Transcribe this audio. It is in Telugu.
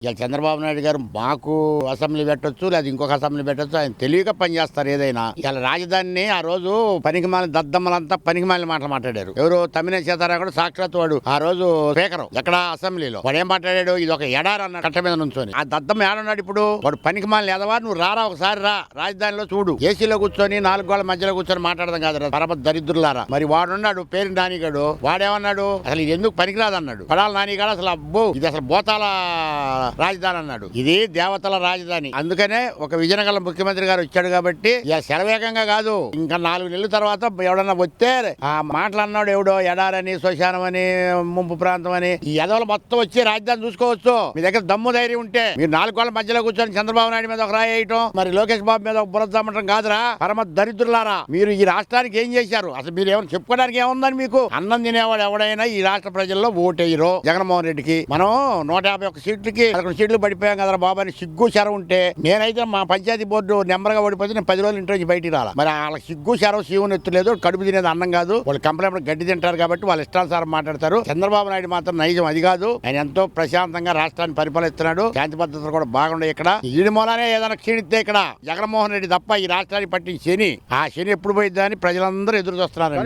ఇక చంద్రబాబు నాయుడు గారు మాకు అసెంబ్లీ పెట్టొచ్చు లేదా ఇంకొక అసెంబ్లీ పెట్టొచ్చు, ఆయన తెలియక పనిచేస్తారు ఏదైనా. ఇలా రాజధానిని ఆ రోజు పనికిమాలిన దద్దమ్మలంతా పనికిమాలిన మాటలు మాట్లాడారు. ఎవరు తమ్మినేని సీతారాం కూడా సాక్షాత్ వాడు ఆ రోజు స్పీకర్ ఎక్కడ అసెంబ్లీలో వాడు ఏం మాట్లాడాడు, ఇది ఒక ఎడారి అన్న కట్ట మీద నుంచొని. ఆ దద్దమ్మ ఏడున్నాడు ఇప్పుడు, వాడు పనికిమాలిన ఎదవా, నువ్వు రారా ఒకసారి రా రాజధానిలో చూడు, ఏసీలో కూర్చొని 4 గోళ్ల మధ్యలో కూర్చొని మాట్లాడదాం కాదు పరమ దరిద్రులారా. మరి వాడున్నాడు పేరు నానిగాడు, వాడేమన్నాడు అసలు ఇది ఎందుకు పనికిరాదన్నాడు. పడాల నానిగాడు అసలు అబ్బో ఇది అసలు బోతాల రాజధాని అన్నాడు. ఇది దేవతల రాజధాని. అందుకనే ఒక విజయనగరం ముఖ్యమంత్రి గారు వచ్చాడు కాబట్టి శరవేగంగా కాదు, ఇంకా 4 నెలల తర్వాత ఎవడన్నా వస్తే ఆ మాటలు అన్నాడు ఎవడో ఎడారని శ్మశానమని ముంపు ప్రాంతం అని, ఈ ఎదవలు మొత్తం వచ్చి రాజధాని చూసుకోవచ్చు. మీ దగ్గర దమ్ము ధైర్యం ఉంటే మీరు 4 గోళ్ల మధ్యలో కూర్చొని చంద్రబాబు నాయుడు మీద ఒక రాయి వేయటం, మరి లోకేష్ బాబు మీద ఒక బురదమ్మటం కాదురా పరమ దరిద్రులారా. మీరు ఈ రాష్ట్రానికి ఏం చేశారు అసలు, మీరు ఏమైనా చెప్పుకోవడానికి ఏముందని మీకు? అన్నం తినేవాడు ఎవడైనా ఈ రాష్ట్ర ప్రజల్లో ఓటేయరు జగన్మోహన్ రెడ్డికి. మనం 151 సీట్లకి 11 సీట్లు పడిపోయాం కదా బాబు అని సిగ్గు శరం ఉంటే, నేనైతే మా పంచాయతీ బోర్డు నెంబర్గా ఓడిపోతే నేను 10 రోజులు ఇంటి నుంచి బయటికి రాలా. మరి వాళ్ళకి సిగ్గు శరం శివుని ఎత్తులేదు, కడుపు తినేది అన్నం కాదు. వాళ్ళు కంపెనీ గడ్డి తింటారు కాబట్టి వాళ్ళు ఇష్టానుసారం మాట్లాడతారు. చంద్రబాబు నాయుడు మాత్రం నైజం అది కాదు. ఆయన ఎంతో ప్రశాంతంగా రాష్ట్రాన్ని పరిపాలిస్తున్నాడు. శాంతి భద్రతలు కూడా బాగుండే. ఇక్కడ ఈడి మూలానే ఏదైనా క్షీణిస్తే ఇక్కడ జగన్మోహన్ రెడ్డి తప్ప ఈ రాష్ట్రానికి పట్టిన శని, ఆ శని ఎప్పుడు పోయిద్దా అని ప్రజలందరూ ఎదురు చూస్తున్నారండి.